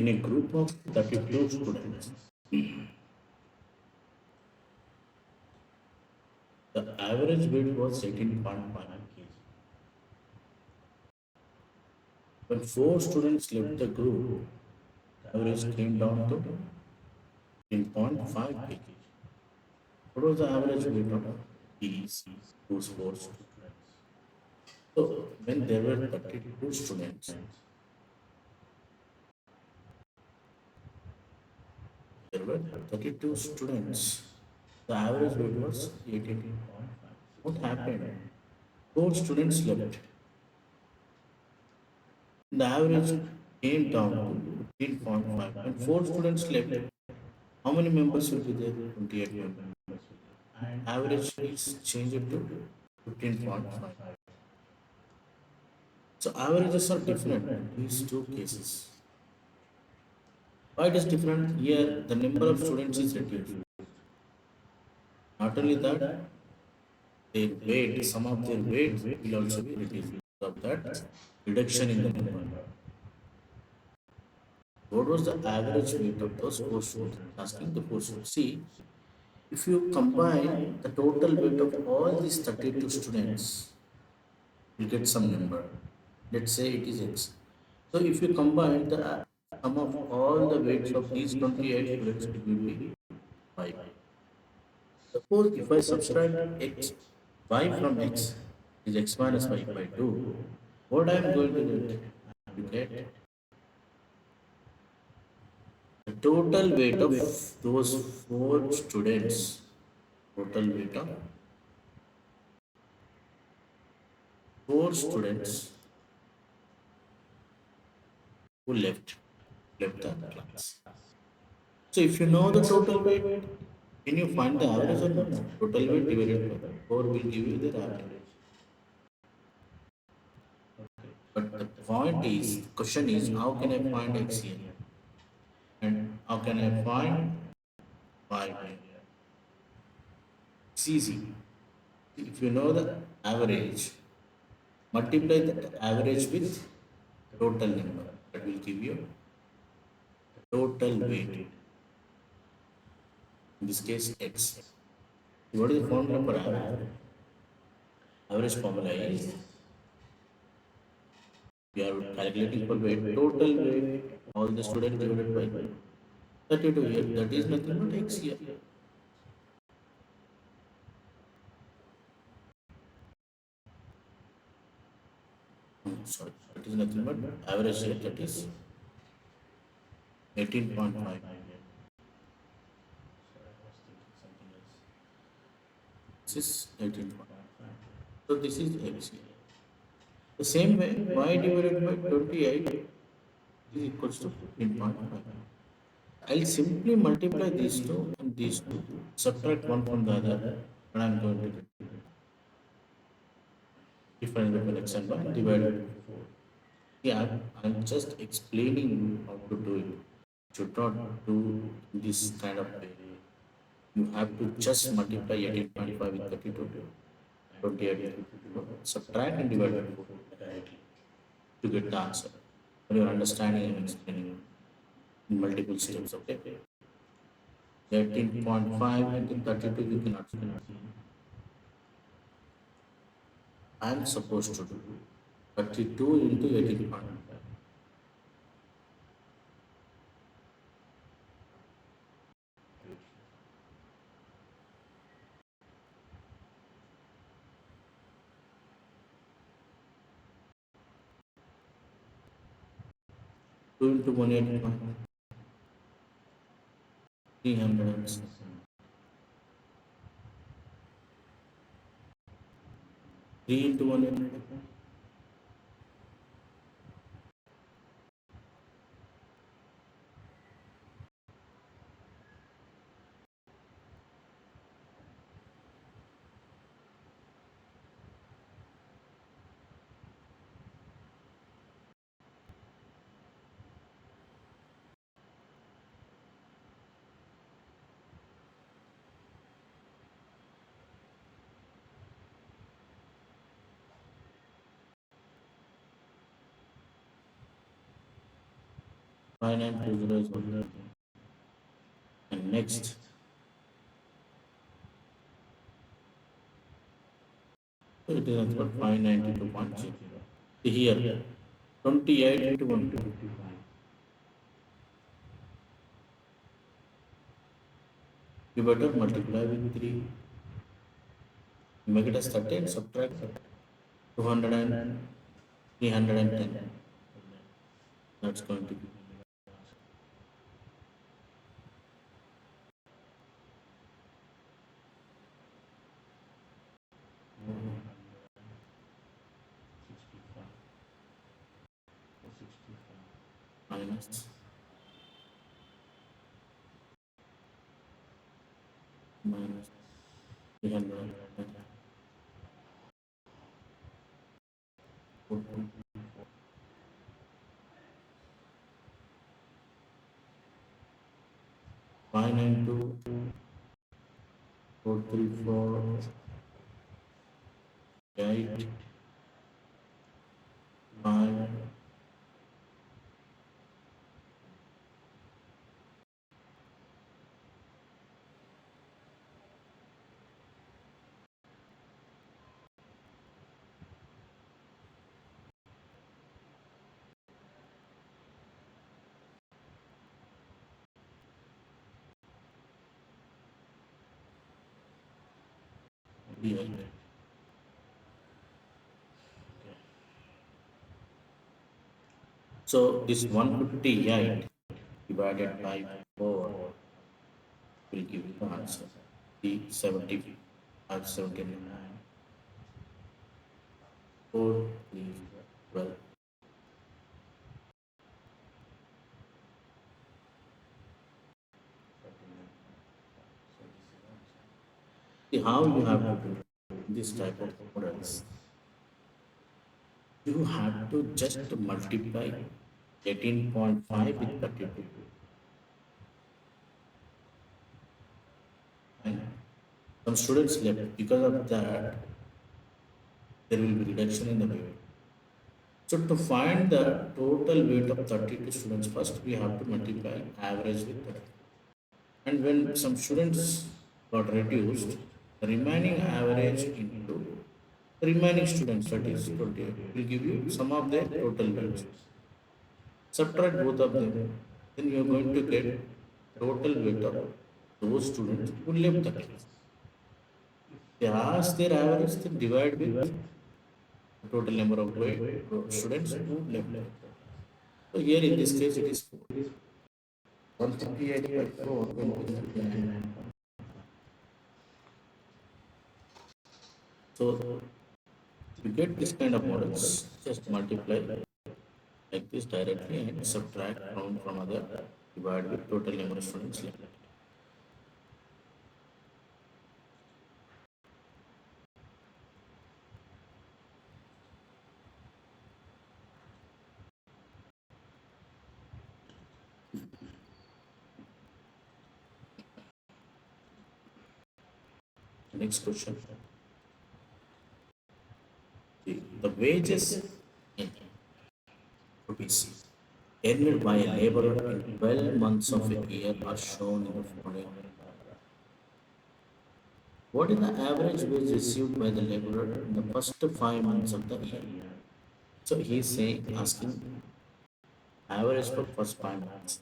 In a group of 32 students, the average weight was 18.5 kg. When four students left the group, the average came down to 10.5 kg. What was the average weight of these those four students? So when there were 32 students, there were 32 students. The average weight was 18.5. What happened? Four students left. The average came down to 15.5. When four students left, how many members will be there? 28 members. And average is changed to 15.5. So averages are different in these two cases. Why it is different? Here the number of students is reduced. Not only that, their weight, some of their weight will also be reduced because of that reduction in the number. What was the average weight of those four students? Asking the four students. See, if you combine the total weight of all these 32 students, you get some number. Let's say it is X. So if you combine the sum of all the weights of these 28 students, it will be 5. Suppose if I subtract X, Y from X is X minus Y by 2, what I am going to get? I am to get the total weight of those four students. Total weight of four students who left the class. So if you know the total weight, can you find the average or not? Total weight divided by 4 will give you the average. But the point is, the question is, how can I find X here? And how can I find Y here? It's easy. If you know the average, multiply the average with total number. That will give you total weight. In this case, X. What is the formula for average? Average formula is we are calculating for weight, total weight, all the students divided by 32 here. That is nothing but X here. Sorry, that is nothing but average here. That is 18.5. This is 18.5. So this is X here. The same way, y divided by 28 is equals to 15.5. I'll simply multiply these two and these two, subtract one from the other, and I'm going to get difference between x and y divided by 4. Yeah, I'm just explaining you how to do it. You should not do this kind of way. You have to just multiply 18.5 with 32, 28, subtract and divide by 4 directly to get the answer. For your understanding, I'm explaining in multiple steps, okay? 18.5 into 32, you cannot see. I'm supposed to do 32 into 18.5. Two into 185, 300. Three into 185. 5920 is already there. And next, so it is nothing but 592.0. See here, 28 into 155. You better multiply with 3. You make it as 30 and subtract 200 and 310. That's going to be minus 310. 592 434 8 5. Yeah. So this 158 divided by 4 will give you the answer. The 70 or 79 4 3 12. See how you have to do this type of models. You have to just multiply 18.5 with 32. And some students left because of that, there will be reduction in the weight. So to find the total weight of 32 students, first we have to multiply average with 30. And when some students got reduced, the remaining average into the remaining students, that is 28, will give you sum of their total weights. Subtract both of them, then you are going to get total weight of those students who left the class. They ask their average, then divide with the total number of students who left. So here in this case, it is 4. 158 by 4 will be 39. So to get this kind of models, just multiply like this directly and subtract from other, divide with total number of students left. Next question. The wages in rupees earned by a laborer in 12 months of a year are shown in the following. What is the average wage received by the laborer in the first 5 months of the year? So he is saying, asking average for first 5 months.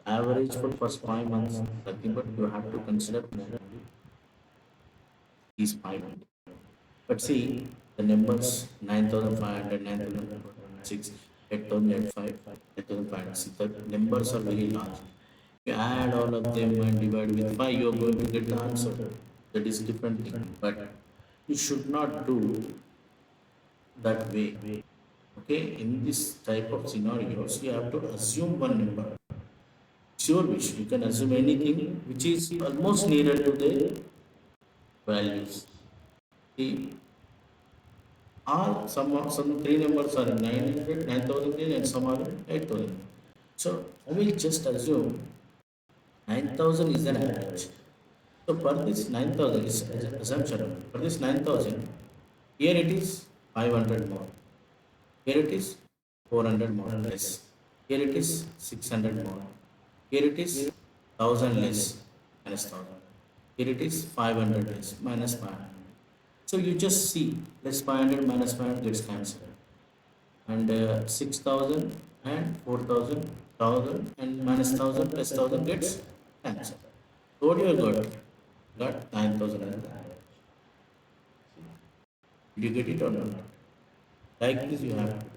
Average for first 5 months, nothing but you have to consider these 500. But see the numbers 9,500, 9,600, 8,005, 8,500. The numbers are very large. You add all of them and divide with 5, you are going to get the answer. That is different thing. But you should not do that way. Okay, in this type of scenarios, you have to assume one number. It's your wish. You can assume anything which is almost nearer to the values. See, all some three numbers are in 900, 9,000 and some are in 8,000. So I will just assume 9,000 is an average. So for this 9,000 is assumption. For this 9,000, here it is 500 more. Here it is 400 more less. Here it is 600 more. Here it is 1000 less minus 1000. Here it is 500 less minus 500. So you just see plus 500 minus 500 gets cancelled. And 6000 and 4000, 1000 and minus 1000 plus 1000 gets cancelled. So what you have got? Got 9000 as the average. Did you get it or not? Like this you have to do.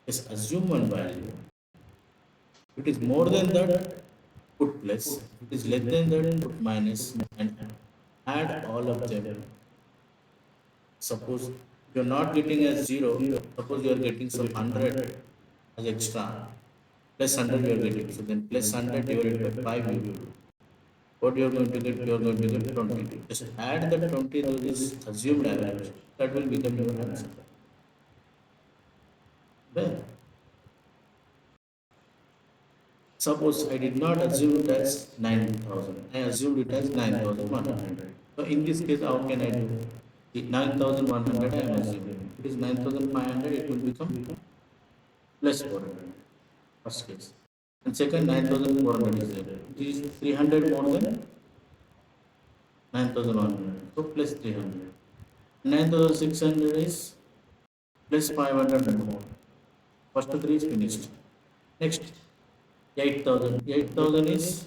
Just assume one value. If it is more than that, put plus. If it is less than that, put minus and add all of them. Suppose you're not getting as 0, suppose you are getting some 100 as extra, plus 100 you are getting. So then plus 100 divided by 5 you do. What you are going to get? You are going to get 22. Just add the 20 to this assumed average. That will become your answer. Well, suppose I did not assume it as 9,000. I assumed it as 9,100. So in this case, how can I do? 9,100 I am assuming. If it is 9,500, it will become plus 400. First case. And second, 9,400 is there. It is 300 more than 9,100. So plus 300. 9,600 is plus 500 more. First three is finished. Next, 8,000. 8,000 is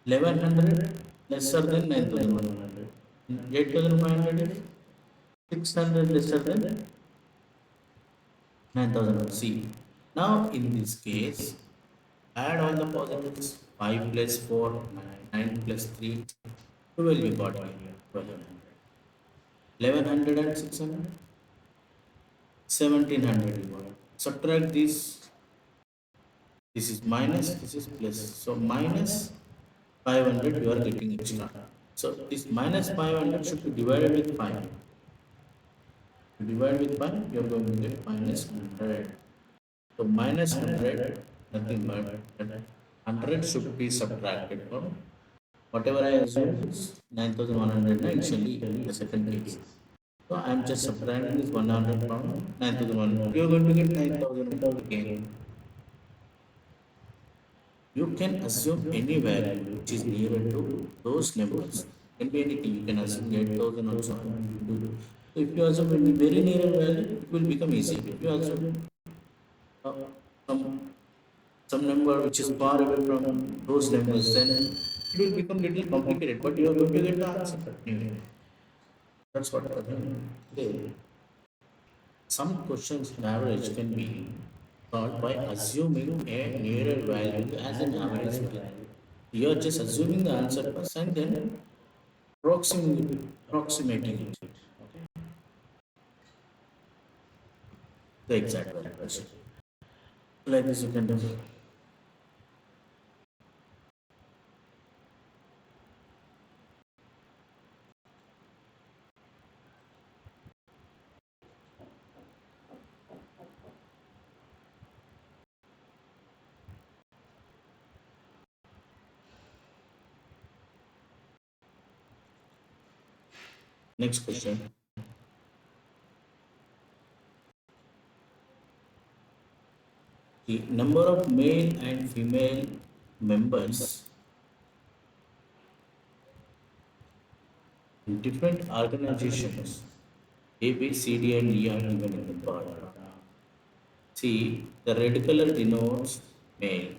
1100 lesser than 9,100. 8,500 is 600 lesser than 9,000. See, now in this case, add all the positives. 5 plus 4, 9 plus 3, 12 you got here. 1200. 1100 and 600, 1700 you got. Subtract this is minus, this is plus. So minus 500 you are getting extra. So this minus 500 should be divided with 5. To divide with 5, you are going to get minus 100. So minus 100, nothing but 100 should be subtracted from whatever I assume is 9100 initially, the second case. So I am just subtracting this 100 from 9100. You are going to get 9000 again. You can assume any value which is nearer to those numbers. Can be anything. You can assume 8000 also. So if you assume any very nearer value, it will become easy. If you assume uh, some some number which is far away from those numbers, then it will become little complicated. But you are going to get the answer anyway. That's what I think. Okay. Some questions in average can be solved by assuming a nearer value as an average value. You are just assuming the answer first and then approximating it. The exact value. That's it. Like this, you can do. Next question. The number of male and female members in different organizations, A, B, C, D, and E are given in the bar graph. See, the red color denotes male,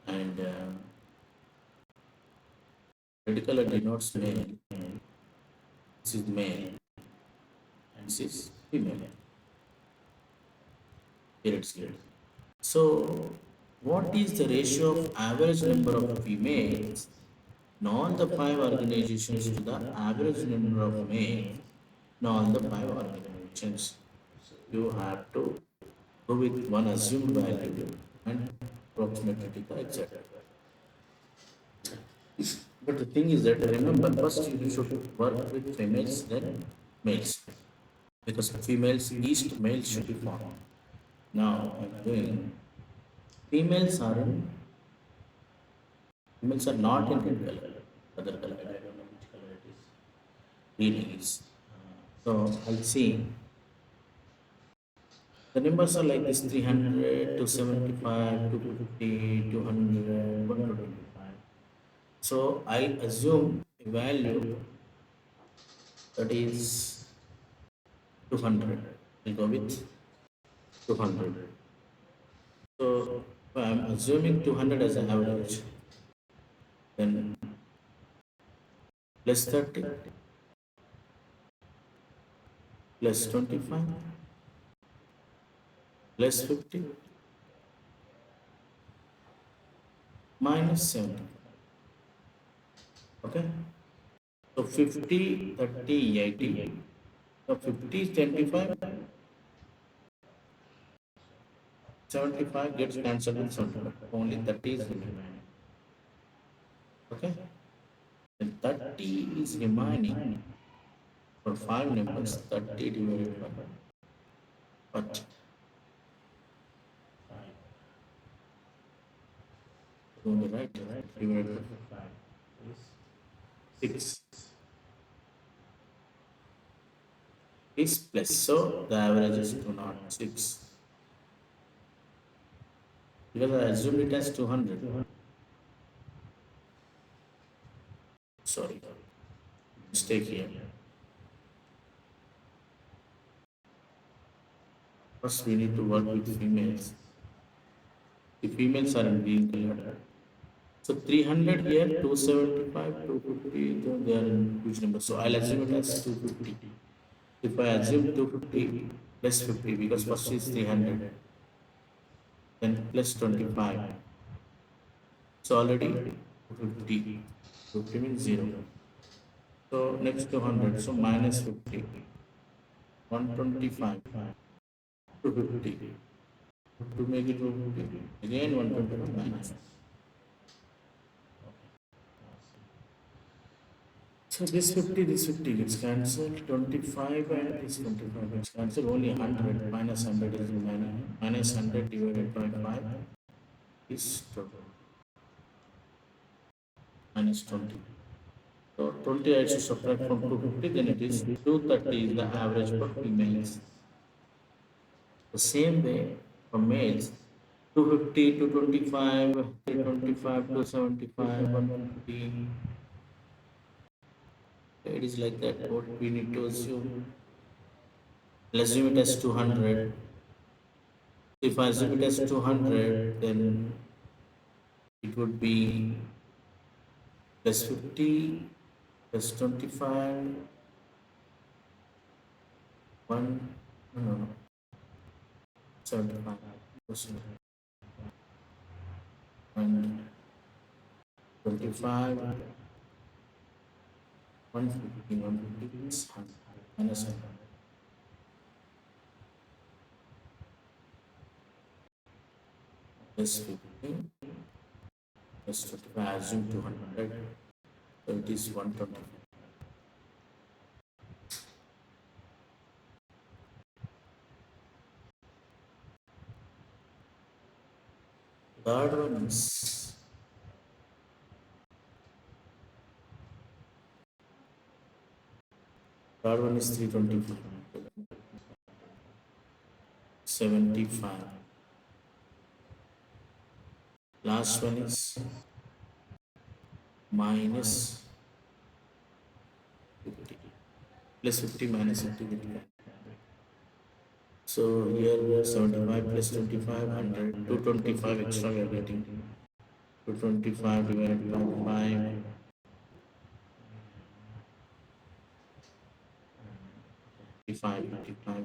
and red color denotes male. This is male, and this is female. Here it's clear. So, what is the ratio of average number of females in all the five organizations to the average number of males in all the five organizations? You have to go with one assumed value and approximately the exact. But the thing is that remember, first you should work with females, then males, because females east males should be formed. Now I'm doing females are in females are not in red color, other color. I don't know which color it is. Green is. So I'll see The numbers are like this: 300, 275, 250, 200, 125. So I'll assume a value that is 200. I'll go with 200. So if I'm assuming 200 as an average, then plus 30, plus 25, plus 50, minus 70. Okay. So 50, 30, 80. So 50 is 25, 75 gets cancelled with 75. Only 30 is remaining. Okay. And 30 is remaining for 5 numbers. 30 divided by what? Only right. Divided by 6 is plus. So the average is 206. Because I assumed it as 200. Sorry, mistake here. First, we need to work with females. The females are in green color. So 300 here, 275, 250, they are in huge number. So I'll assume it as 250. If I assume 250 plus 50, because first is 300, then plus 25. So already 50. 50 means 0. So next 200. So minus 50. 125. 250. To make it 250. Again 125 minus. So this 50 gets cancelled, 25 and this 25 gets cancelled, only 100, minus 100 is remaining, minus 100 divided by 5 is 20, minus 20. So 20 I should subtract from 250, then it is 230 is the average for females. The same way for males, 250, 225, 325, 275, 150. It is like that. What we need to assume? Let's assume it as 200. If I assume it as 200, then it would be plus 50, plus 25, 1, no, 75, and 25, 150, 150 is 100, minus 100. Plus 50, plus 25, I assume 200, so it is 125. Third one is third one is 325, 75. Last one is minus 50. Plus 50 minus 50 will be. So here 75 plus 25, 100, 225 extra we are getting. 225 divided by 5. 55, 55.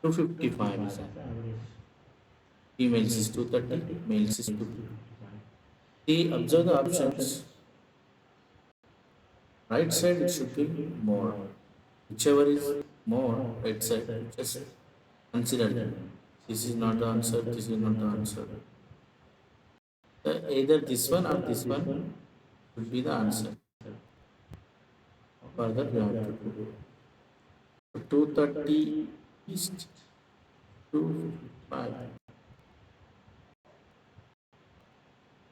255 is that. Females is 230, males is 250. See, observe the options. Right side it should be more. Whichever is more, right side, just consider that. This is not the answer, this is not the answer. Either this one or this one should be the answer. Further we have to do. 230 is 255.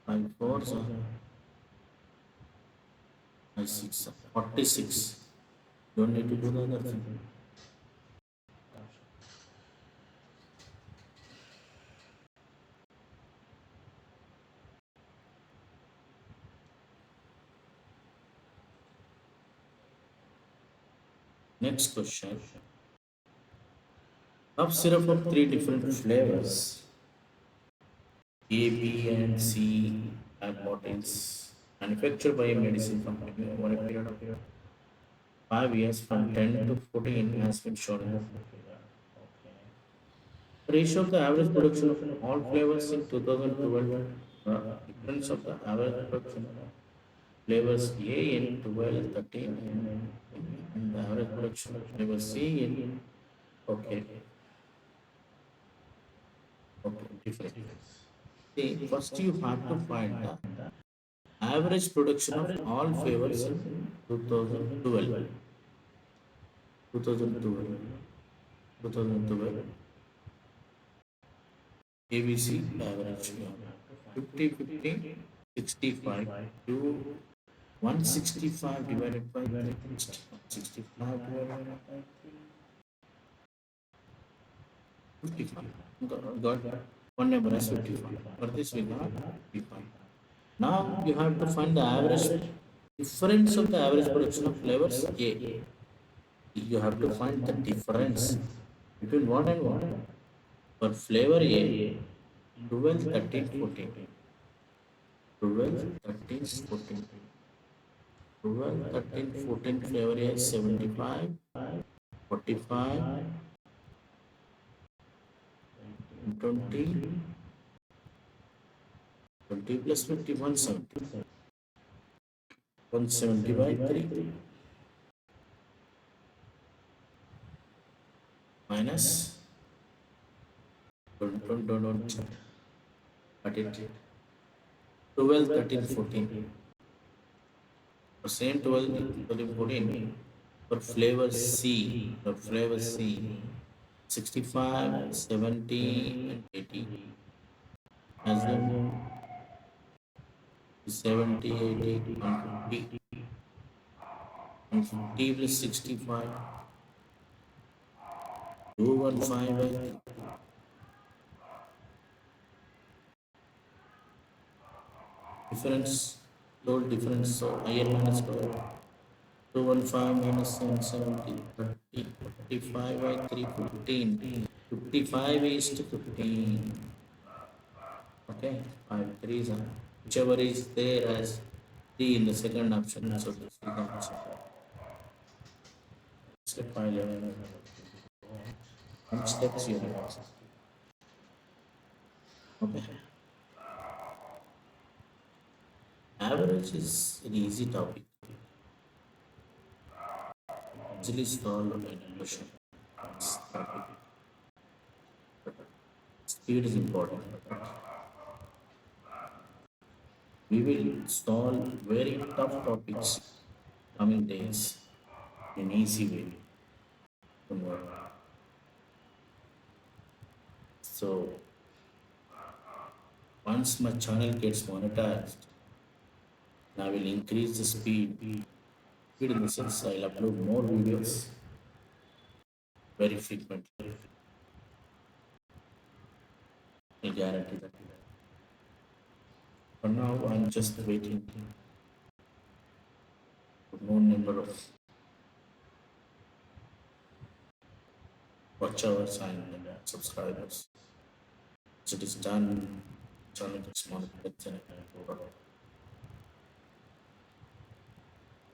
5 4s are 5 6 46. Don't need to do the other thing. Next question. Cough syrup of three different flavors, A, B, and C bottles, manufactured by a medicine company over a period of 5 years from 10 to 14 has been shown in the figure. The ratio of the average production of all flavors in 2012, the difference of the average production of flavors A in 12, 13, and the average production of flavors C in, okay, okay, different. See, first you have to find the average production of all flavors in 2012, 2012, 2012, ABC average, yeah. 50, 50, 65 to 165 divided by 365 divided by 55. Got one number as 55. For this we got 55. Now you have to find the average difference of the average production of flavors A. You have to find the difference between one and one. For flavor A, 12, 13, 14. 12, 13, 14. 12, 13, 14 flavor A is 75, 45, 20, 20 plus 50, 170. 170 by 3 minus 20, cut it. 12, 13, 14. For same 12, 13, 14. For flavor C, 65, 70, and 80. Assume 70, 80, 150. 150 plus 65. 215 by 3. Difference, total difference, so IL minus 12. 215 minus 770, 30, 45 by 3, 15. 55 is to 15. Okay, 5 3s are whichever is there as 3 in the second option. So this is the answer. Step 5 11. Some steps you have. Okay. Average is an easy topic. Easily solve any question. This topic. Speed is important. We will solve very tough topics coming days in easy way. Tomorrow. So once my channel gets monetized, I will increase the speed. Speed in the sense I'll upload more videos very frequently. I guarantee that. For now, I'm just waiting for more number of watch hours and subscribers. So it is done. Channel gets monetized and I will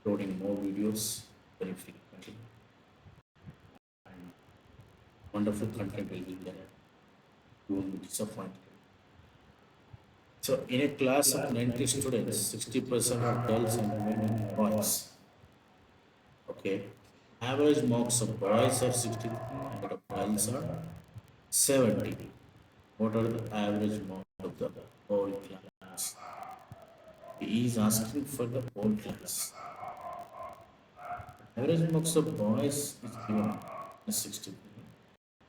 uploading more videos very frequently. And wonderful content will be there. You won't be disappointed. So in a class of 90 students, 60% are girls and remaining boys. Okay. Average marks of boys are 63 and of girls are 70. What are the average marks of the whole class? He is asking for the whole class. Average marks of boys is given as 63.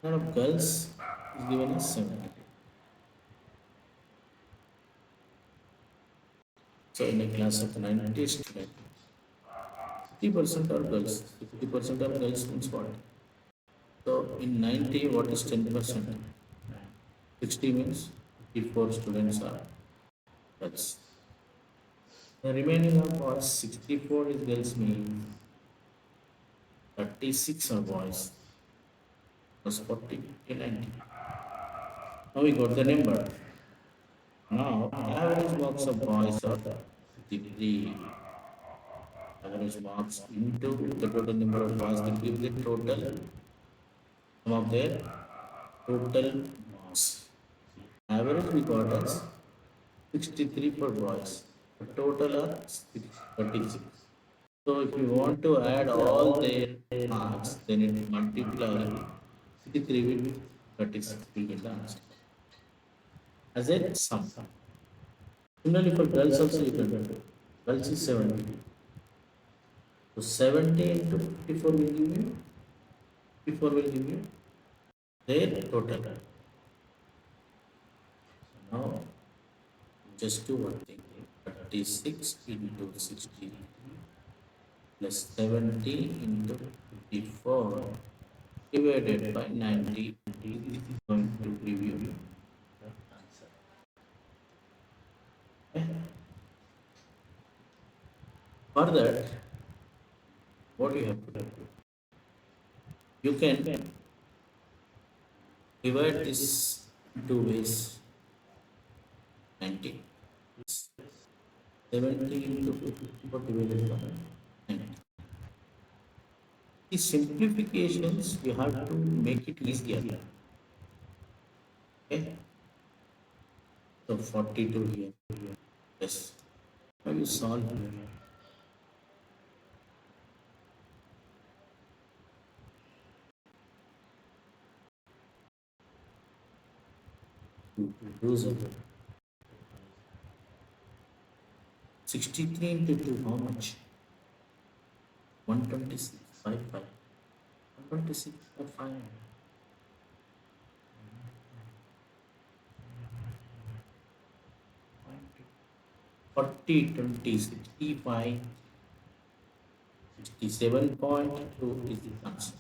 And of girls is given as 70. So in a class of 90 students, 50% are girls. 50% are girls means what? So in 90, what is 10%? 60 means 54 students are girls. The remaining of us 64 is girls means 36 are boys plus 40, 50, 90. Now we got the number. Now average marks of boys are 53. Average marks into the total number of boys will give the total sum of their total marks. Average we got as 63 for boys. The total are 36. So if you want to add all their marks, then it multiply 63 with 36 will get the answer as a sum. Similarly for girls also you can do. Girls is 70. So 70 into 54 will give you 54 will give you their total. Now just do one thing. 36 into 63 plus 70 into 54 divided by 90. This is going to give you the answer. Okay. For that, what you have to do? You can divide this in two ways. 90. 70 into 54 divided by 90. The simplifications you have to make it easier. Okay. So 42 here. Yes. Now you solve here. Lose it. 63 into 2, how much? 126, 55. 126 or 5. 40, 20, 65, 67.2 is the answer.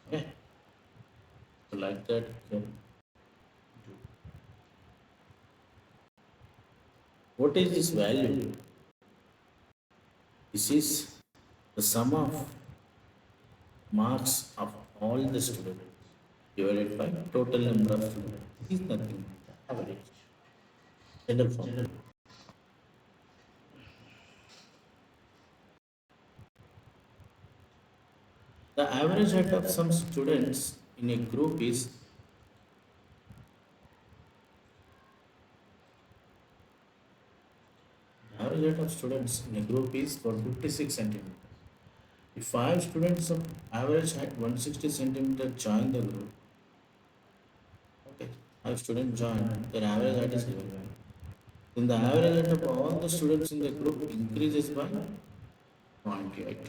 Okay. So like that, okay. What is this value? This is the sum of marks of all the students divided by total number of students. This is nothing but the average. General formula. The average height of some students in a group is average height of students in a group is 156 centimeters. If 5 students of average height 160 centimeters join the group, okay, 5 students join, their average height is given. Then the average height of all the students in the group increases by 0.8. Okay.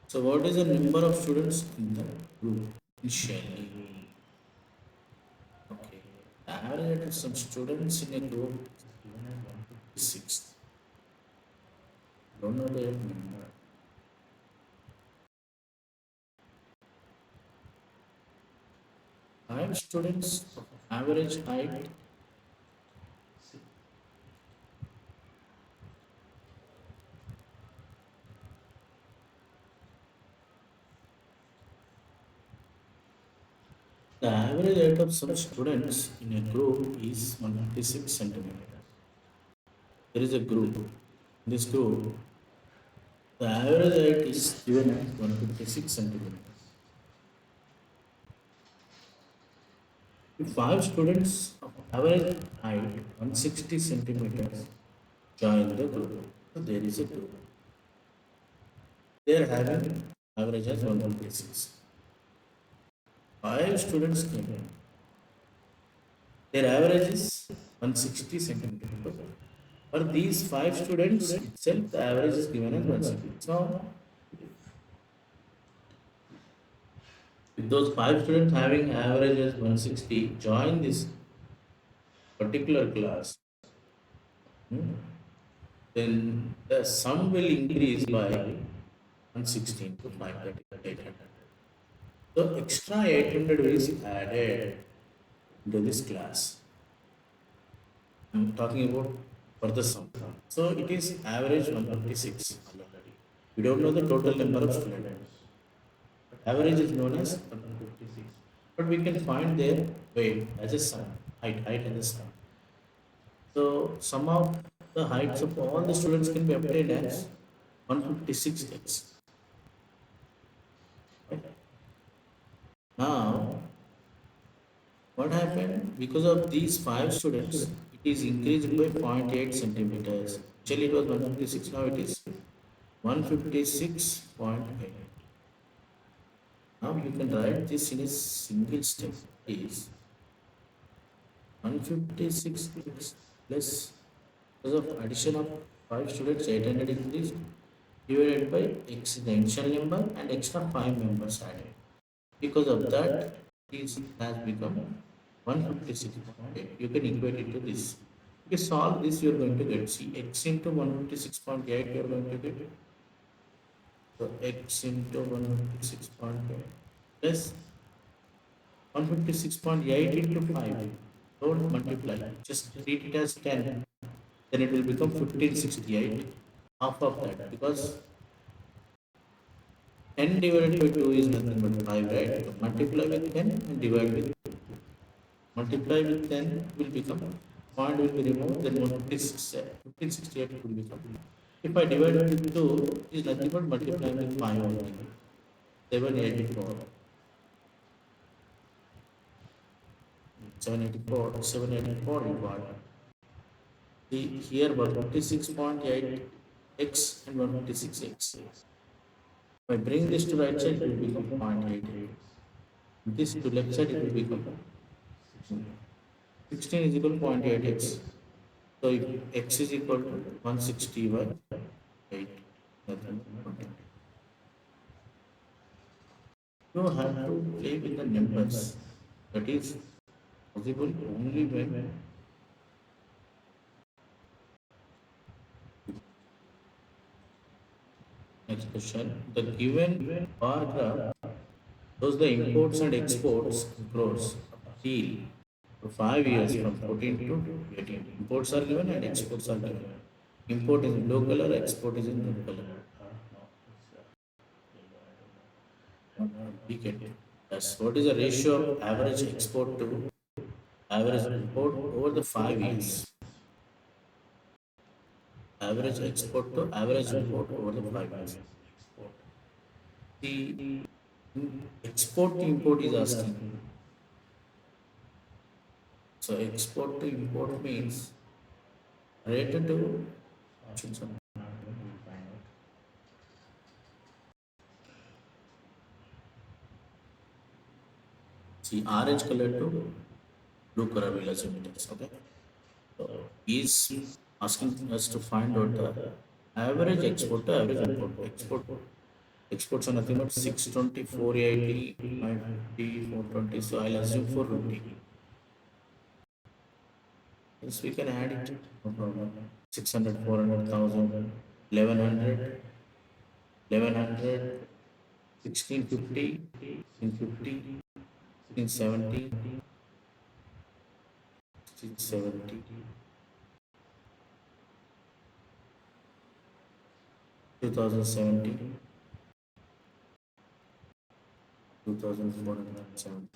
So what is the number of students in the group initially? Okay. The average height of some students in a group is given as 156. Don't know their number. Five students of average height the average height of some students in a group is 156 centimeters. There is a group. In this group, the average height is given as 156 centimeters. If 5 students of average height 160 centimeters join the group, so there is a group. They are having average as 156. 5 students came. Their average is 160 centimeters. For these 5 students itself, the average is given as 160. So, if those 5 students having average as 160 join this particular class, then the sum will increase by 116 to 500. So extra 800 is added into this class. I'm talking about for the sum. So it is average 156 already. We don't know the total number of students. But average is known as 156. But we can find their weight as a sum, height as a sum. So sum of the heights of all the students can be obtained as 156x. Okay. Now, what happened? Because of these five students, it is increased by zero point 0.8 centimeters. Actually, it was 156, now it is 156.8. Now you can write this in a single step. Is 156 plus, because of addition of 5 students, 800 increased, divided by x is the initial number and extra 5 members added. Because of that, it has become 156.8. You can equate it to this. If you solve this, you are going to get, see, x into 156.8, you are going to get, so x into 156.8 plus 156.8 into 5. Don't multiply, just treat it as 10. Then it will become 1568, half of that, because 10 divided by 2 is nothing but 5, right? So multiply with 10 and divide with, multiply with 10 will become, point will be removed, then 1568 will become. If I divide with 2, is nothing but multiplying with 5 only. 784. 784 you got. See here 156.8 x and 156x. If I bring this to right side, it will become 0.8. This to left side, it will become 16 is equal to 0.8x. So if x is equal to 160 by 8, nothing but 0.8. You have to play with the numbers. That is possible only when next question. The given bar graph shows the imports and exports in crores of steel for 5 years from 14 to 18. Imports are given and exports are given. Import is in blue color, export is in red color. We get it. That's what is the ratio of average export to average import over the 5 years. Average export to average import over the 5 years. The export to import is asking. So export to import means related to, see, orange color to blue color will assume it is. Okay. So is asking us to find out the average export to average import. Exports are nothing but 620, 480, 550, 420. So I'll assume 450. Yes, we can add it. No problem. 600, 400,000, 1100, 1100, 1650, 1650, 1670, 1670, 2070, 2470.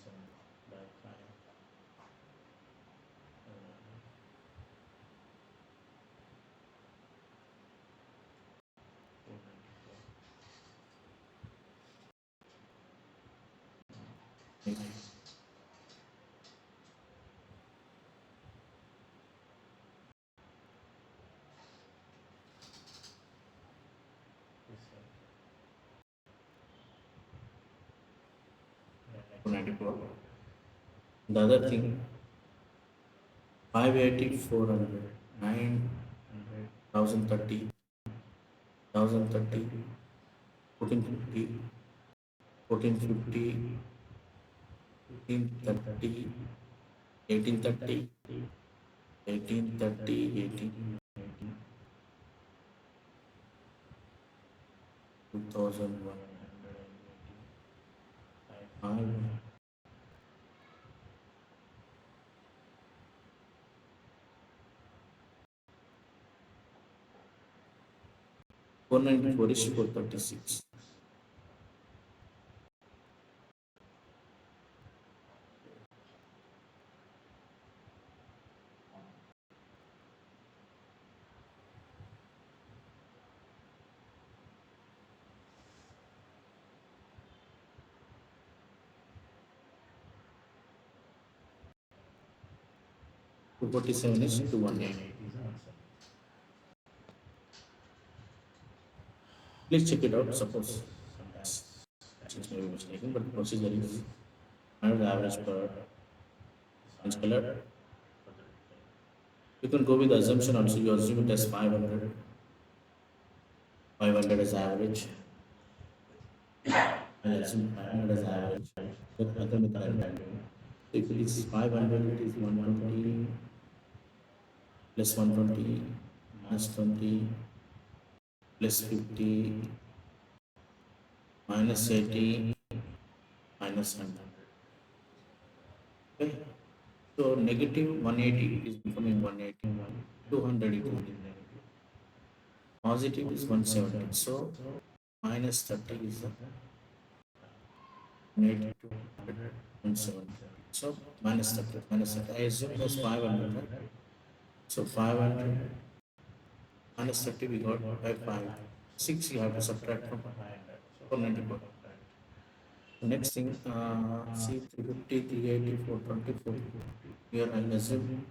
Okay. 294. The other thing, 580, 400, 9,030, 1030, 1450, 1450, 1530, 1830, 1830, 18, 2001, 5, 494 is 436. Two 47 is 218. Please check it out. Suppose it's maybe mistaken, but the procedure is the average per inch color. You can go with the assumption also. You assume it as 500. 500 as average. I assume 500 as average. But other method I'm doing. If it is 500, it is 120 plus 120 minus 20 plus 50 minus 80 minus 100. Okay. So negative 180 is becoming 181. 200 it will be negative. Positive is 170. So minus 30 is the 180 to 100, 170. So minus 30. Minus 30. I assume it was 500. Right? So 500 minus 30 we got by 5. 6 you have to subtract from 494. Next thing, see 350, 380, 424. Here I'll assume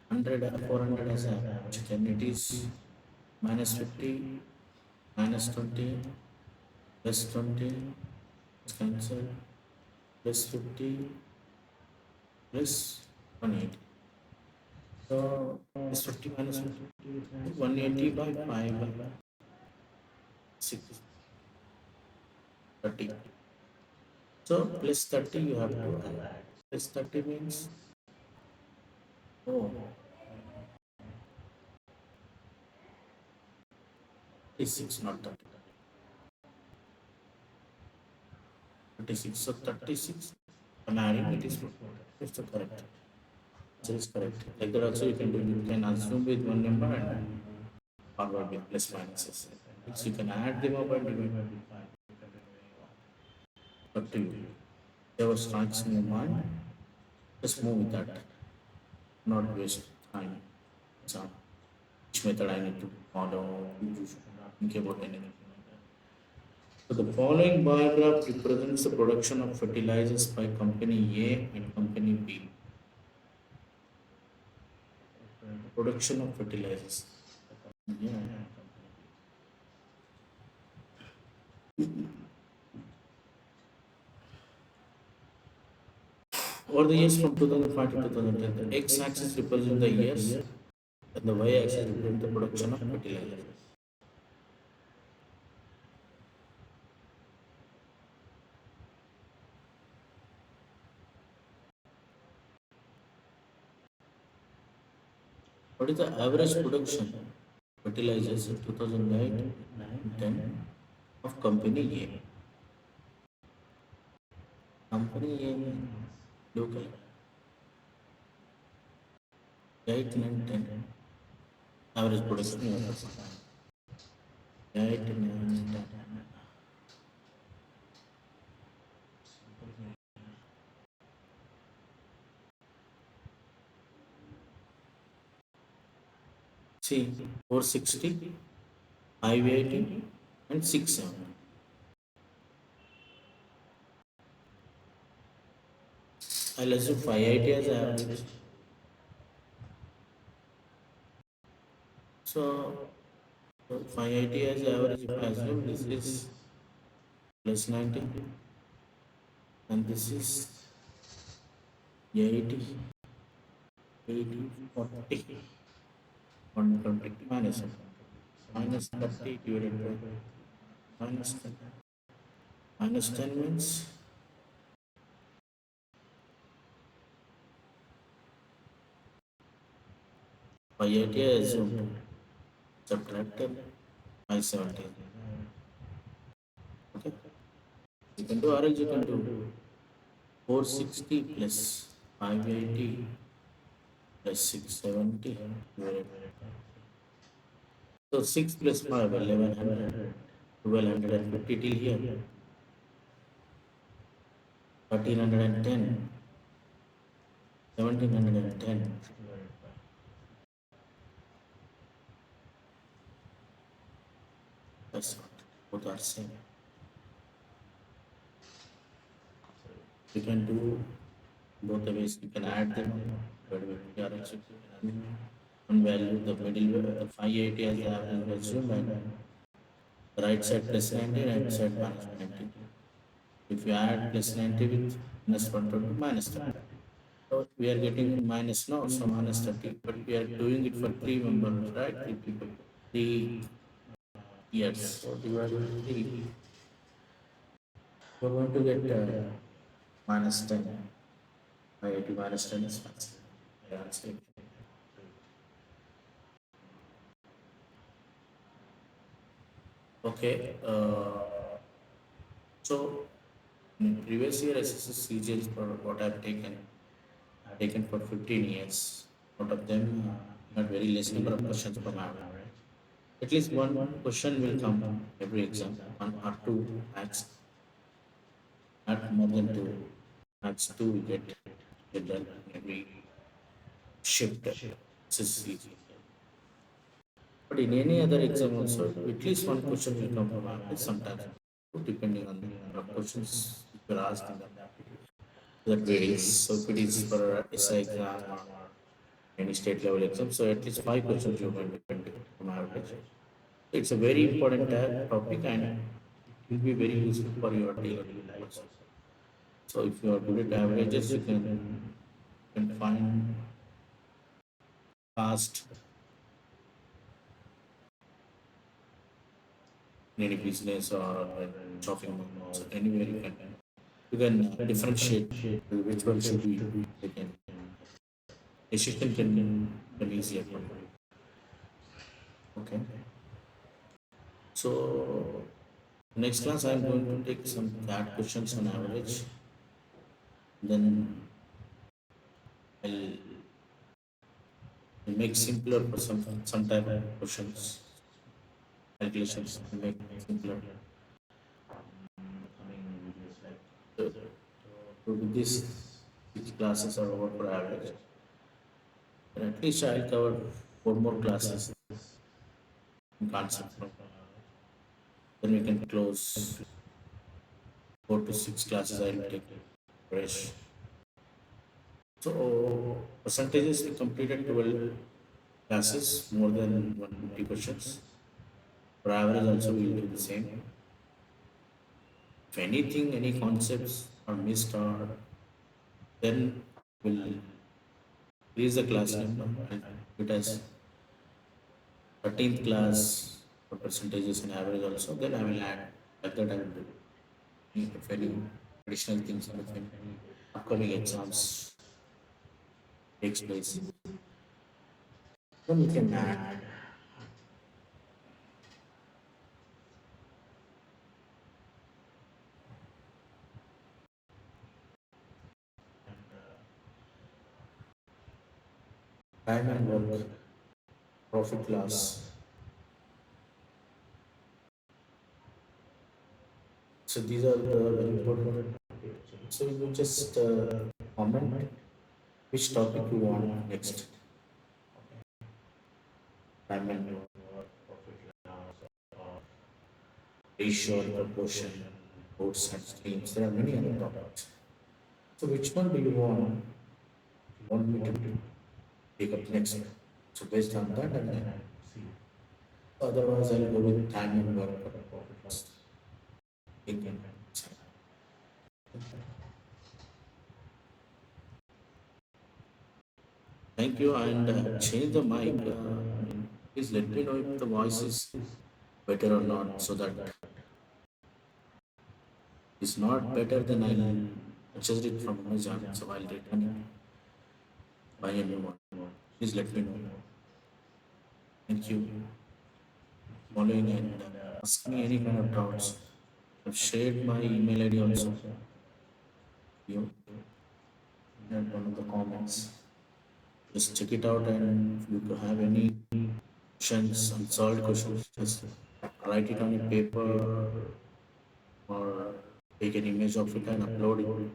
100, 400 as average. Then it is minus 50, minus 20, plus 20, cancel, plus 50, plus 180. So plus 50 minus 50, 180 by 5 by 6, 30. So plus 30 you have to add. Plus 30 means, oh, 36, not 30. 36. So 36, I'm adding it is it's the correct. So it's correct. Like that also you can do. You can assume with one number and forward with plus minuses. So you can add them up and divide. Up to you. Whatever strikes in your mind, just move with that. Not waste time. So which method I need to follow, you should not think about anything. So the following bar graph represents the production of fertilizers by company A and company B. Production of fertilizers. Yeah. Over the years from 2005 to 2010, the x-axis represents the years and the y-axis represents the production of fertilizers. What is the average production fertilizers in 2008 and 10 of company A? Company A means blue color. 8, 9, 10. Average production you have to find. 8, 9, 10. See, 460, 580 and 670. I'll assume 580 as average. So 580 as average, if I assume this is plus 90 and this is 80, 80, 40, 120 minus 30 divided by minus 10. Minus 10 means 580 I assumed, subtracted 570. Okay, you can do, or else you can do 460 plus 580 plus 670 divided So 6 plus 5, 1100, 1250 till here, 1310, 1710. That's what both are same. You can do both the ways. You can add them up, but with TRX, you can add one value, the middle, the 580 as the average value, and the right side plus 90, right side minus 90. If you add plus 90 with minus 120, minus 30. So we are getting minus now, so minus 30, but we are doing it for three members, right? Three people, 3 years. So divided by 3, we're going to get minus 10. 580 minus 10 is minus 10. Yeah, that's it. Okay. So in previous year SSC CGL for what I've taken for 15 years. Out of them, not very less number of questions from average. At least one question will come every exam, one or two max, not more than two. Max two we get done in every shift. SSC. But in any other exam also, at least one question will come from average, sometimes two, depending on the number of questions you are asked in that varies. So if it is for a SI exam or any state level exam, so at least five questions you're going to get from average. It's a very important topic and it will be very useful for your daily life also. So if you are good at averages, you can find fast in any business or shopping mall. So anywhere you can differentiate which one should be taken. Decision can easier for you. Okay. So next class I'm going to take some CAT questions on average. Then I'll make simpler for some type of questions, calculations, and make simpler. So, so with this, six classes are over for average. And at least I'll cover four more classes in concept. Then we can close 4 to 6 classes I'll take fresh. So percentages we completed 12 classes, more than 150 questions. For average also we'll do the same. If anything, any concepts are missed or then we'll increase the class number and it as 13th class for percentages and average also, then I will add like that I will do. If any additional things in the upcoming exams takes place, then we can add. Time and work, profit loss. So these are the very important. So you just comment which topic you want next. Time and work, ratio, proportion, boards and streams. There are many other topics. So which one do you want me to take up next? So based on that, and then otherwise I'll go with time and work for first. Thinking. Thank you, and change the mic. Please let me know if the voice is better or not, so that it's not better. Then I'll purchase it from Amazon, so I'll return it, buy a new one. Please let me know. Thank you, following and ask me any kind of doubts. I've shared my email ID also. You and one of the comments. Just check it out, and if you have any questions, unsolved questions, just write it on a paper or take an image of it and upload it to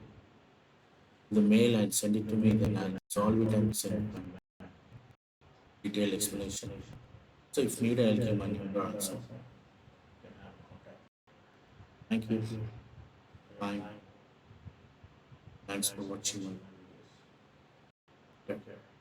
the mail and send it to me. Then I'll solve it and send my detailed explanation. So if needed, I'll give my number also. Thank you. Bye. Thanks for watching my videos. Yeah.